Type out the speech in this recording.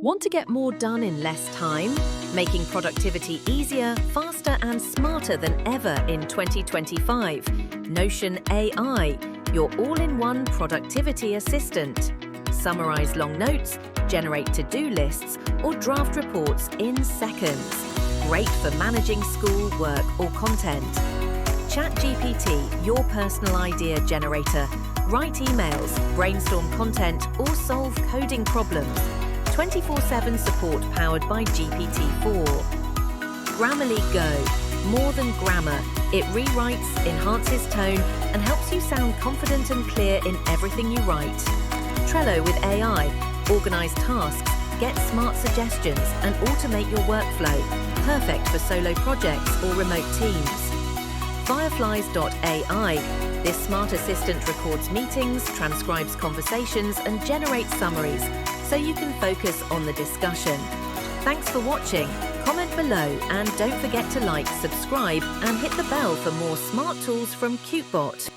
Want to get more done in less time? Making productivity easier, faster and smarter than ever in 2025. Notion AI, your all-in-one productivity assistant. Summarize long notes, generate to-do lists, or draft reports in seconds. Great for managing school, work, or content. ChatGPT, your personal idea generator. Write emails, brainstorm content, or solve coding problems. 24/7 support powered by GPT-4. Grammarly Go. More than grammar, it rewrites, enhances tone, and helps you sound confident and clear in everything you write. Trello with AI. Organize tasks, get smart suggestions, and automate your workflow. Perfect for solo projects or remote teams. Fireflies.ai. This smart assistant records meetings, transcribes conversations, and generates summaries, so you can focus on the discussion. Thanks for watching. Comment below and don't forget to like, subscribe, and hit the bell for more smart tools from Kutebot.